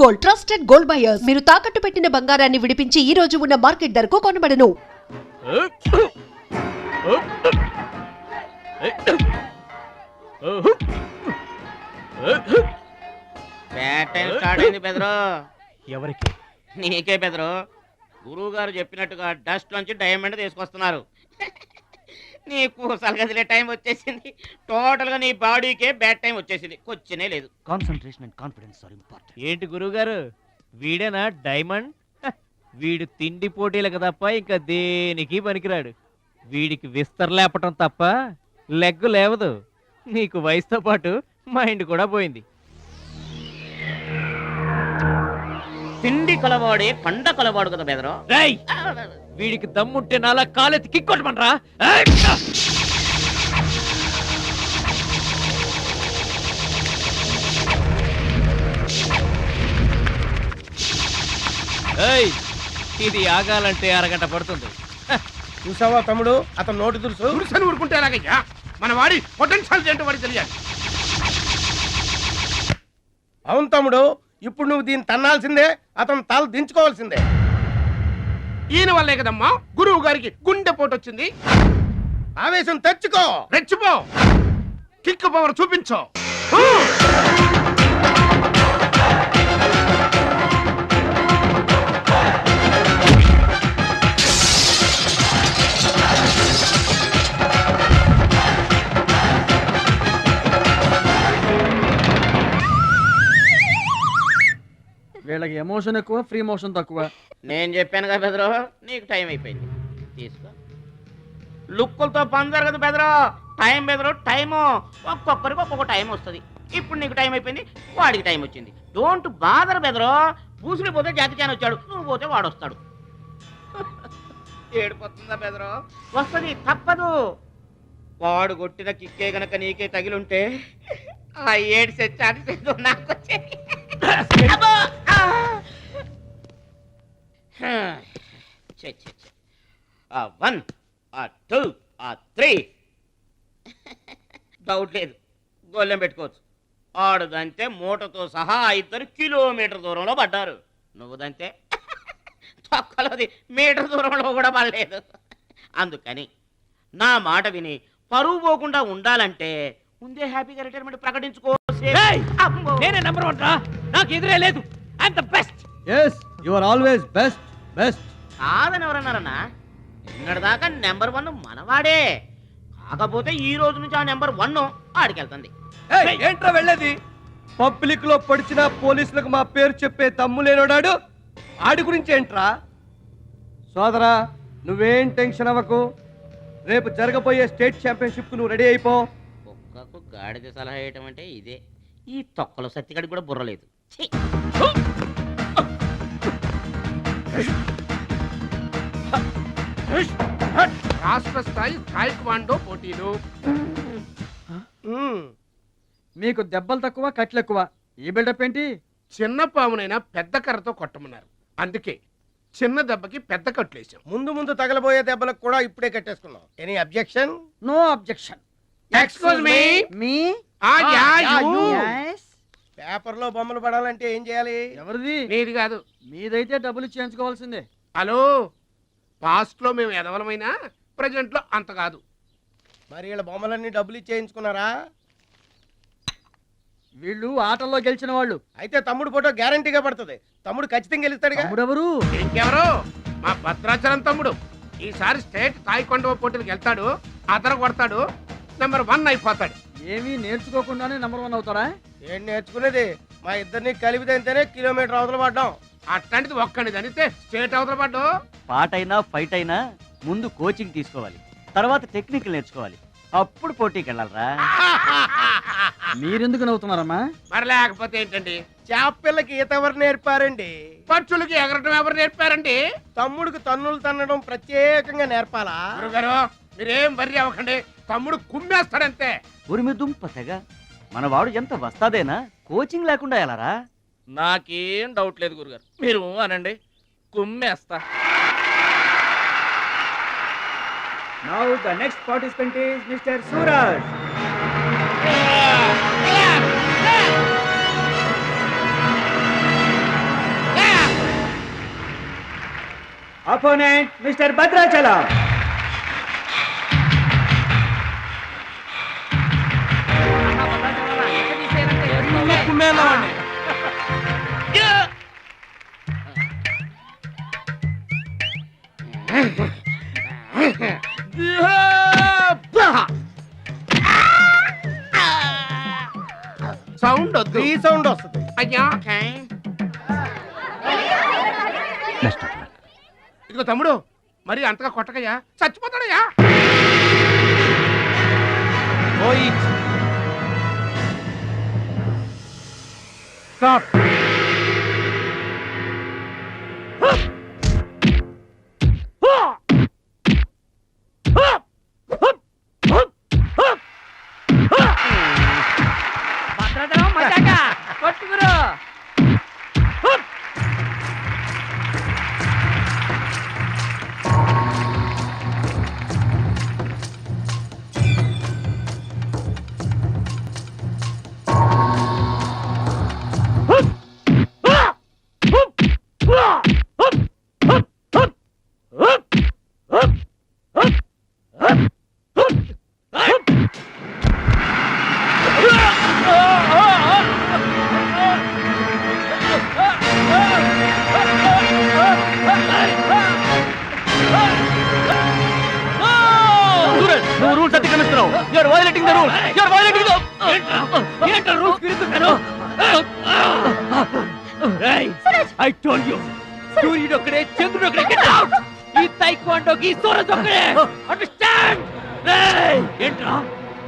Gold, trusted gold buyers. మీరు తాకట్టు పెట్టిన బంగారాన్ని విడిపించి ఈ రోజు ఉన్న మార్కెట్ ధరకు కొనబడను. ఎవరికి? నీకే బెదరు. గురువు గారు చెప్పినట్టుగా డస్ట్ నుంచి డైమండ్ తీసుకొస్తున్నారు. నీకు సలగదిలే టైం వచ్చేసింది. టోటల్ గా నీ బాడీకే బ్యాడ్ టైం వచ్చేసింది. కొచ్చినే లేదు. Concentration and confidence are important. ఏంటి గురువు గారు, వీడేనా డైమండ్? వీడు తిండి పోటీలకు తప్ప ఇంకా దేనికి పనికిరాడు. వీడికి విస్తరలేపటం తప్ప లెగ్గు లేవదు. నీకు వయసుతో పాటు మైండ్ కూడా పోయింది. తిండి కలవాడే పండ కలవాడు కదా బెదరు. వీడికి దమ్ముంటే నాలా కాలెత్తి కిక్కొట్టమనరా. ఇది ఆగాలంటే అరగంట పడుతుంది. చూసావా తమ్ముడు, అతను నోటి దురుసు. దురుసని ఊరుకుంటే ఎలాగయ్యా? మన వాడి పొటెన్షియల్ ఏంటో వాడికి తెలియాలి. అవును తమ్ముడు, ఇప్పుడు నువ్వు దీన్ని తన్నాల్సిందే, అతను తల దించుకోవాల్సిందే. ఈయన వల్లే కదమ్మా గురువు గారికి గుండె పోటు వచ్చింది. ఆవేశం తెచ్చుకో, రెచ్చిపో, కిక్ పవర్ చూపించో. వీళ్ళకి ఎమోషన్ ఎక్కువ, ఫ్రీ మోషన్ తక్కువ. నేను చెప్పాను కదా బెదరు, నీకు టైం అయిపోయింది. తీసుకో. లుక్కులతో పని జరగదు బెదరు. టైం బెదరు, టైము. ఒక్కొక్కరికి ఒక్కొక్క టైం వస్తుంది. ఇప్పుడు నీకు టైం అయిపోయింది, వాడికి టైం వచ్చింది. డోంట్ బాదర్ బెదరు. పూసులు పోతే జాతి చాన్ వచ్చాడు, నువ్వు పోతే వాడు వస్తాడు. ఏడిపోతుందా బెదరు? వస్తుంది, తప్పదు. వాడు కొట్టిన కిక్కే గనక నీకే తగిలుంటే ఆ ఏడ్సే చాటి నాకు వచ్చేది. One, two, three. డౌట్ లేదు, గోళ్ళెం పెట్టుకోవచ్చు. ఆడుదంతే మూటతో సహా 2 కిలోమీటర్ దూరంలో పడ్డారు. నువ్వుదంతే తొక్కలోది మీటర్ దూరంలో కూడా పడలేదు. అందుకని నా మాట విని పరువు పోకుండా ఉండాలంటే ముందే హ్యాపీగా రిటైర్మెంట్ ప్రకటించుకో. నేనే నెంబర్ 1 రా, నాకు ఎదురే లేదు. I'm the best. yes you are always best. కాదని ఎవరన్నారన్నా? నిన్నటిదాకా నెంబర్ 1 మనవాడే. కాకపోతే ఈ రోజు నుంచి ఆ నెంబర్ 1 ఆడికెళ్తుంది. ఏంట్రా వెళ్ళేది? పబ్లిక్ లో పడిచిన పోలీసులకు మా పేరు చెప్పే దమ్ము లేనోడాడు. ఆడి గురించి ఏంట్రా? సోదరా, నువ్వేం టెన్షన్ అవ్వకు. రేపు జరగబోయే స్టేట్ ఛాంపియన్షిప్ నువ్వు రెడీ అయిపో. కుక్కకు గాడిద సలహా వేయటం అంటే ఇదే. ఈ తొక్కలో సత్తిగడికి కూడా బుర్రలేదు. రాష్ట్ర స్థాయి తాయిక్వాండో పోటీలు. మీకు దెబ్బలు తక్కువ, కట్లు ఎక్కువ. ఈ బిల్డప్ ఏంటి? చిన్న పామునైనా పెద్ద కర్రతో కొట్టమన్నారు. అందుకే చిన్న దెబ్బకి పెద్ద కట్లేసాం. ముందు ముందు తగలబోయే దెబ్బలకు కూడా ఇప్పుడే కట్టేసుకున్నాం. Any objection? No objection. Excuse me. మీ పేపర్ లో బొమ్మలు పడాలంటే ఏం చేయాలి? ఎవరిది? నీది కాదు. మీదైతే డబ్బులు చేయించుకోవాల్సిందే. హలో, పాస్ట్ లో మేము ఎదవలమైనా ప్రజెంట్ లో అంత కాదు. మరి వీళ్ళ బొమ్మలన్నీ డబ్బులు ఇచ్చేయించుకున్నారా? వీళ్ళు ఆటల్లో గెలిచిన వాళ్ళు. అయితే తమ్ముడు ఫోటో గ్యారంటీగా పడుతుంది. తమ్ముడు ఖచ్చితంగా గెలుస్తాడుగా. ఎవరు? ఇంకెవరు? మా భద్రాచలం తమ్ముడు. ఈసారి స్టేట్ తాయికొండ పోటీలకు వెళ్తాడు, అదర కొడతాడు, నెంబర్ 1 అయిపోతాడు. ఏమీ నేర్చుకోకుండానే నెంబర్ 1 అవుతారా? ఏం నేర్చుకునేది? మా ఇద్దరిని కలిపితేనే కిలోమీటర్ అవతల పడ్డాం. అట్లాంటిది ఒక్కడిది అనితే స్టేట్ అవతల పడ్డు. పాటైనా ఫైట్ అయినా ముందు కోచింగ్ తీసుకోవాలి, తర్వాత టెక్నిక్ నేర్చుకోవాలి, అప్పుడు పోటీకి వెళ్ళాలరా. మీరెందుకు నవ్వుతున్నారమ్మా? మరి లేకపోతే ఏంటండి? చేపపిల్లకి ఈత ఎవరు నేర్పారండి? పక్షులకి ఎగరటం ఎవరు నేర్పారండి? తమ్ముడికి తన్నులు తన్నడం ప్రత్యేకంగా నేర్పాలా? గురుగారు, మీరేం వర్రీ అవ్వకండి. తమ్ముడు కుమ్మేస్తాడంతే. ఉరిమి దుంప తెగ మనవాడు ఎంత వస్తాదేనా, కోచింగ్ లేకుండా ఎలారా? నాకేం డౌట్ లేదు గురుగారు, మీరు అనండి, కుమ్మేస్తా. Now the next participant is Mr. Suraj. Opponent, Mr. Bhadrachalam. Sound వద్దు, ఈ సౌండ్ వస్తుంది. అయ్యా. ఇదిగో తమ్ముడు, మరి అంతగా కొట్టకయ్యా, చచ్చిపోతాడయ్యా. స్టాప్. నువ్వు రూల్స్ అతిక్రమిస్తున్నావు. You are violating the rules. You are violating the ఏంట్రా రూల్స్ విరుద్ధంగాను? ఐ టోల్డ్ యు, సూర్యుడు ఒక్కడే, చంద్రుడు ఒక్కడే. Get out. ఈ తైక్వాండోకి సూరజ్ ఒక్కడే. అండర్స్టాండ్? ఏంట్రా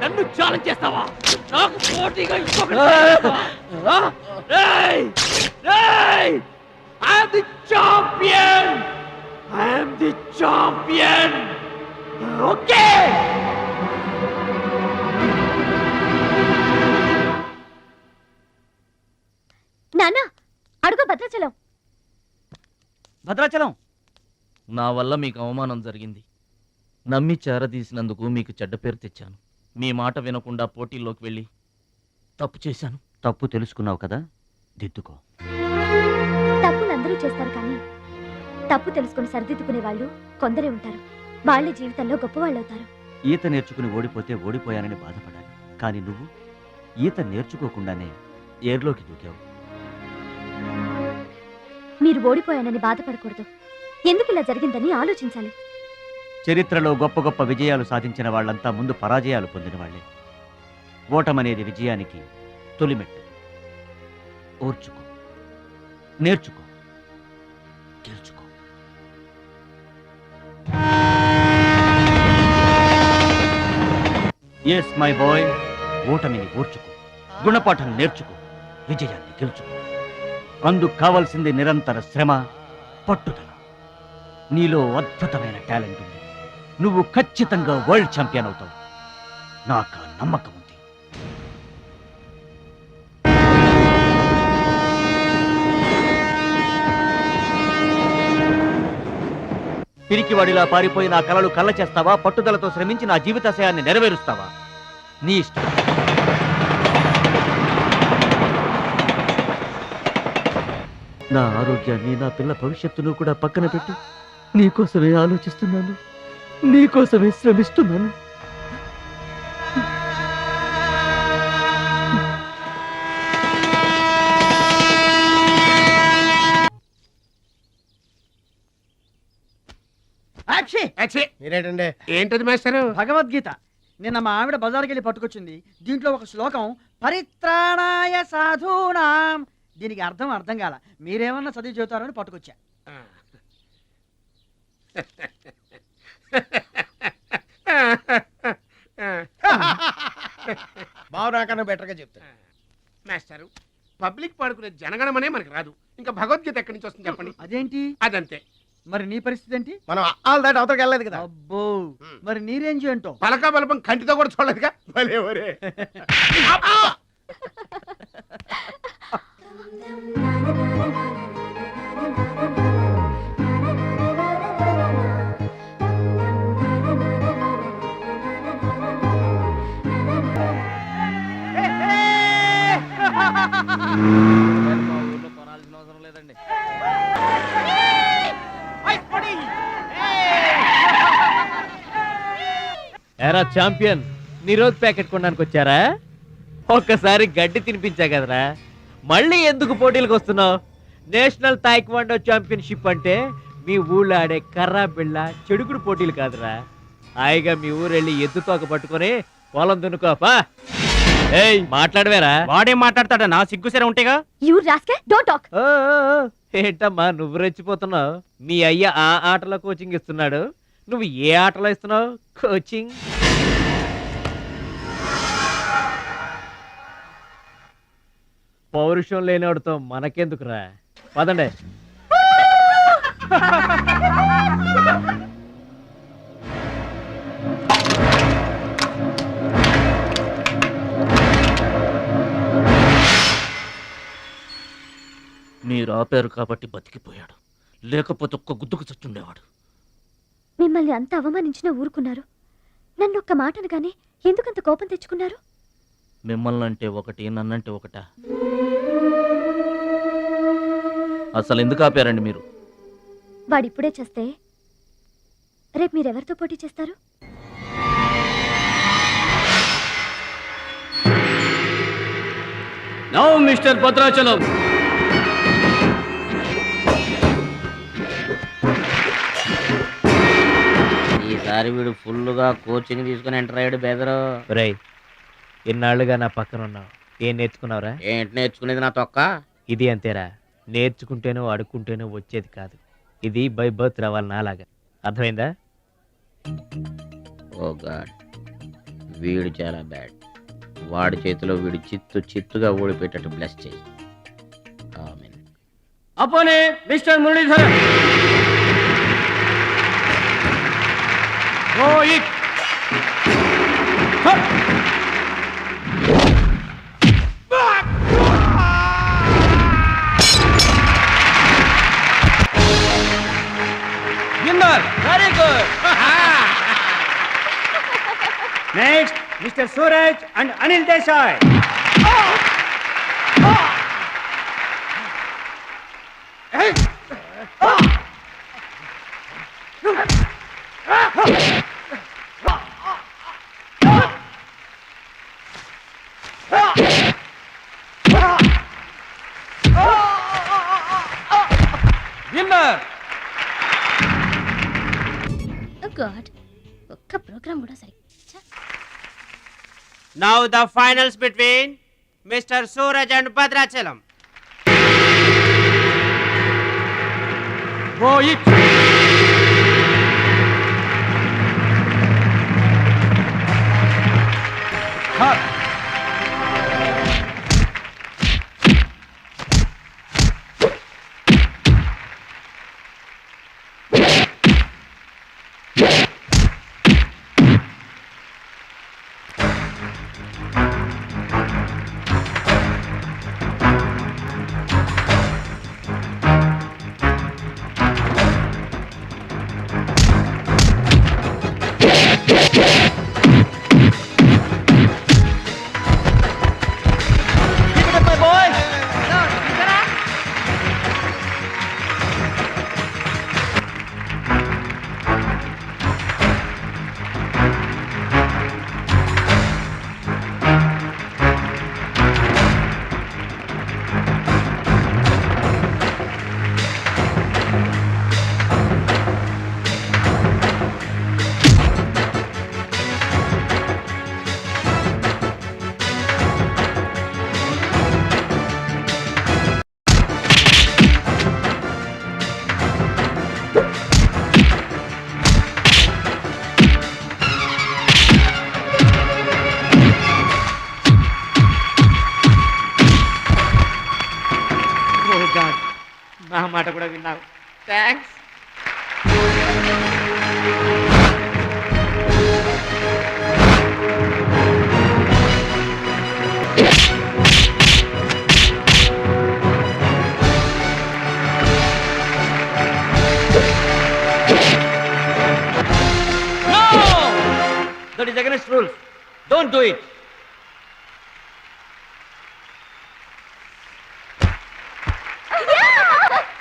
నన్ను ఛాలెంజ్ చేస్తావా? నాకు పోటీగా ఇంకొకటి I am the champion. I am the champion. Okay. నాన్న అడుగు భద్రాచలం. భద్రాచలం, నా వల్ల మీకు అవమానం జరిగింది. నమ్మి చేరదీసినందుకు మీకు చెడ్డ పేరు తెచ్చాను. మీ మాట వినకుండా పోటీల్లోకి వెళ్ళి తప్పు చేశాను. తప్పు తెలుసుకున్నావు కదా, దిద్దుకో. తప్పులు అందరూ చేస్తారు కానీ తప్పు తెలుసుకుని సరిదిద్దుకునే వాళ్ళు కొందరే ఉంటారు. వాళ్ళ జీవితంలో గొప్పవాళ్ళు అవుతారు. ఈత నేర్చుకుని ఓడిపోతే ఓడిపోయానని బాధపడాలి, కానీ నువ్వు ఈత నేర్చుకోకుండానే ఏర్లోకి దూకావు. మీరు ఓడిపోయానని బాధపడకూడదు. ఎందుకు ఇలా జరిగిందని ఆలోచించాలి. చరిత్రలో గొప్ప గొప్ప విజయాలు సాధించిన వాళ్ళంతా ముందు పరాజయాలు పొందిన వాళ్లే. ఓటమనేది విజయానికి తొలిమెట్టు. ఓర్చుకో, నేర్చుకో, గెలుచుకో. ఎస్ మై బాయ్, ఓటమిని ఓర్చుకో, గుణపాఠం నేర్చుకో, విజయాన్ని గెలుచుకో. అందుకు కావాల్సింది నిరంతర శ్రమ, పట్టుదల. నీలో అద్భుతమైన టాలెంట్ ఉంది. నువ్వు ఖచ్చితంగా వరల్డ్ ఛాంపియన్ అవుతావు. నాకు ఆ నమ్మకం ఉంది. పిరికివాడిలా పారిపోయి నా కలలు కళ్ళ చేస్తావా? పట్టుదలతో శ్రమించి నా జీవితాశయాన్ని నెరవేరుస్తావా? నీ ఇష్టం. నా ఆరోగ్యాన్ని, నా పిల్ల భవిష్యత్తును కూడా పక్కన పెట్టి నీకోసమే ఆలోచిస్తున్నాను, నీకోసమే శ్రమిస్తున్నాను. మీరేంటండి? ఏంటది మాస్టారు? భగవద్గీత. నిన్న మా ఆవిడ బజార్కి వెళ్ళి పట్టుకొచ్చింది. దీంట్లో ఒక శ్లోకం పరిత్రాణాయ సాధూనాం. దీనికి అర్థం కాల. మీరేమన్నా చదివి చెబుతారని పట్టుకొచ్చా. బావు నాకన్నా బెటర్గా చెప్తాను. మాస్టారు, పబ్లిక్ పాడుకునే జనగణమనే మనకి రాదు, ఇంకా భగవద్గీత ఎక్కడి నుంచి వస్తుంది చెప్పండి. అదేంటి? అదంతే. మరి నీ పరిస్థితి ఏంటి? మనం ఆల్ దాటి అవతలకి వెళ్ళలేదు కదా. అబ్బో, మరి నీ రేంజ్ ఏంటో? పలకా బలపం కంటితో కూడా చూడలేదుగా. భలే ఒరే. కొనాల్సిన అవసరం లేదండి. ఎరా ఛాంపియన్ నిరోధ్ ప్యాకెట్ కొనడానికి వచ్చారా? ఒక్కసారి గడ్డి తినిపించా కదరా, మళ్ళీ ఎందుకు పోటీలకు వస్తున్నావు? నేషనల్ తాయిక్వాండో ఛాంపియన్షిప్ అంటే మీ ఊళ్ళో ఆడే కర్రా బిళ్ళ చెడుగుడు పోటీలు కాదురా. హాయిగా మీ ఊరెళ్ళి ఎద్దు తోక పట్టుకొని పొలం దున్నుకోపా. ఏయ్ మాట్లాడవేరా? వాడేం మాట్లాడతాడా? నా సిగ్గుసెర ఉంటేగా. You rascal, don't talk. ఏంటమ్మా నువ్వు రెచ్చిపోతున్నావు? మీ అయ్య ఆ ఆటలో కోచింగ్ ఇస్తున్నాడు, నువ్వు ఏ ఆటలో ఇస్తున్నావు కోచింగ్? పౌరుషం లేనివాడితో మనకెందుకురా, పదండి. మీరు ఆపారు కాబట్టి బతికిపోయాడు, లేకపోతే ఒక్క గుద్దుకు చచ్చుండేవాడు. మిమ్మల్ని అంత అవమానించినా ఊరుకున్నారు. నన్ను ఒక్క మాట అనగానే ఎందుకంత కోపం తెచ్చుకున్నారు? మిమ్మల్ని అంటే ఒకటి, నన్నంటే ఒకటా? అసలు ఎందుకు ఆపారండి మీరు? వాడిప్పుడే చేస్తే రేపు మీరెవరితో పోటీ చేస్తారు? నౌ మిస్టర్ భద్రాచలం, ఈసారి వీడు ఫుల్గా కోచింగ్ తీసుకుని ఎంటర్ అయ్యాడు బెదరు. రేయ్ ఇన్నాళ్ళుగా నా పక్కన ఉన్నావు, ఏం నేర్చుకున్నావురా? ఏంటి నేర్చుకునేది నా తొక్క? ఇది అంతేరా, నేర్చుకుంటేనో అడుక్కుంటేనో వచ్చేది కాదు. ఇది బై బర్త్ రావాలి నాలాగా, అర్థమైందా? ఓ గాడ్, వీడు చాలా బ్యాడ్. వాడి చేతిలో వీడు చిత్తుగా ఓడిపోయేటట్టు బ్లెస్ చేయి. ఆమేన్. అపోనే mister Muralidharan. Rohit winner. Very good. Next, Mr. Suraj and Anil Desai. Winner. God, ఒక్క ప్రోగ్రామ్ కూడా సరి. Now the finals between Mr. Suraj and Bhadrachalam. Rohit నా మాట కూడా విన్నావు. Thanks. That is against rules. Don't do it.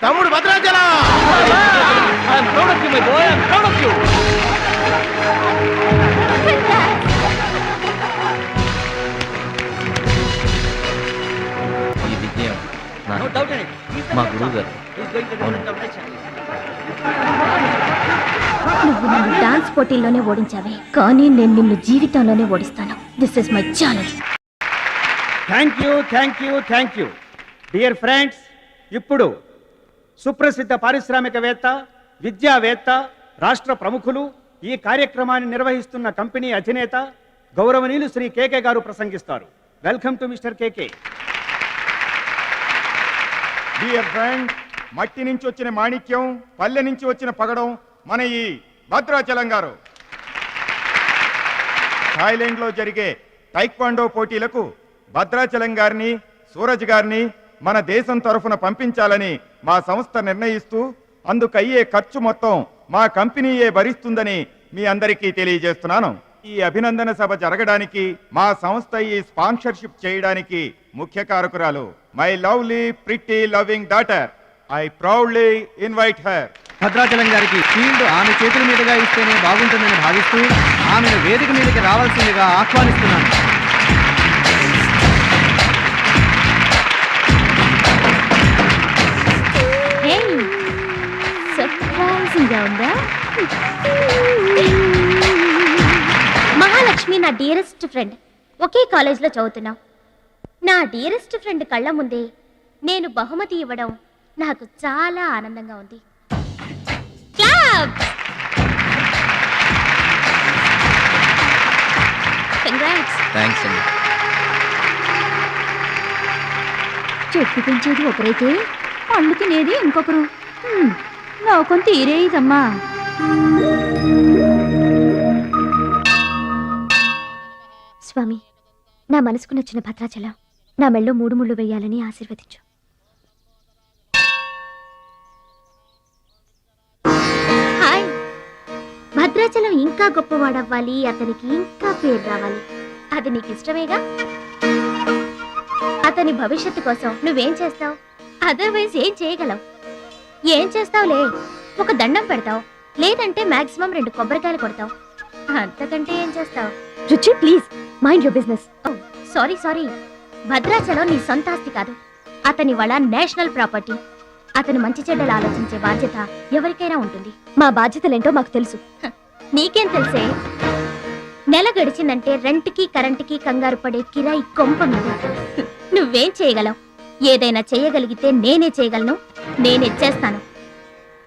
తమ్ముడు Bhadrachalam. I am proud of you, my boy. I am proud of you. మా గురువు గారు. నువ్వు నన్ను డాన్స్ పోటీల్లోనే ఓడించావే, కానీ నేను నిన్ను జీవితంలోనే ఓడిస్తాను. This is my challenge. Thank you dear friends. ఇప్పుడు సుప్రసిద్ధ పారిశ్రామికవేత్త, విద్యావేత్త, రాష్ట్ర ప్రముఖులు, ఈ కార్యక్రమాన్ని నిర్వహిస్తున్న కంపెనీ అధినేత గౌరవనీయులు శ్రీ కేకే గారు ప్రసంగిస్తారు. Welcome to mister KK. Dear friend, మట్టి నుంచి వచ్చిన మాణిక్యం, పల్లె నుంచి వచ్చిన పగడం మన ఈ భద్రాచలం గారు. థాయిలాండ్లో జరిగే టైక్వాండో పోటీలకు భద్రాచలం గారిని, సూరజ్ గారిని మన దేశం తరఫున పంపించాలని మా సంస్థ నిర్ణయిస్తూ అందుకయ్యే ఖర్చు మొత్తం మా కంపెనీయే భరిస్తుందని మీ అందరికీ తెలియజేస్తున్నాను. ఈ అభినందన సభ జరగడానికి మా సంస్థ ఈ స్పాన్సర్షిప్ చేయడానికి ముఖ్య కారకురాలు my lovely pretty loving daughter. I proudly invite her. Bhadrachalam గారికి ఫీల్డ్ ఆమె చేతుల మీదుగా ఇస్తేనే బాగుంటుందని భావిస్తూ ఆమెను వేదిక మీదకి రావాల్సిందిగా ఆహ్వానిస్తున్నాను. సర్ప్రైజింగ్గా ఉందా? మహాలక్ష్మి నా డియరెస్ట్ ఫ్రెండ్. ఒకే కాలేజ్లో చదువుతున్నాం. నా డియరెస్ట్ ఫ్రెండ్ కళ్ళ ముందే నేను బహుమతి ఇవ్వడం నాకు చాలా ఆనందంగా ఉంది. థ్యాంక్స్ అండి. చెట్టు పెంచేది ఒకరైతే పండు తినేది ఇంకొకరు. లోకం తీరేదమ్మా. స్వామి, నా మనసుకు నచ్చిన భద్రాచలం నా మెళ్ళో 3 ముళ్ళు వేయాలని ఆశీర్వదించు. హాయ్. భద్రాచలం ఇంకా గొప్పవాడవ్వాలి, అతనికి ఇంకా పేరు రావాలి. అది నీకు ఇష్టమేగా? అతని భవిష్యత్తు కోసం నువ్వేం చేస్తావు? అదర్వైజ్ ఏం చేయగలవు? ఏం చేస్తావులే, ఒక దండం పెడతావు, లేదంటే మాక్సిమం 2 కొబ్బరికాయలు కొడతావు. అంతకంటే ఏం చేస్తావు? రుచి, please mind your business. Sorry, Bhadrachalam నీ సొంత ఆస్తి కాదు, అతని వాళ్ళ నేషనల్ ప్రాపర్టీ. అతను మంచి చెడ్డలు ఆలోచించే బాధ్యత ఎవరికైనా ఉంటుంది. మా బాధ్యతలేంటో మాకు తెలుసు. నీకేం తెలుసే? నెల గడిచిందంటే రెంట్కి కరెంటుకి కంగారు పడే కిరాయి కొంప మీద. నువ్వేం చేయగలవు? ఏదైనా చేయగలిగితే నేనే చేయగలను, నేనే చేస్తాను.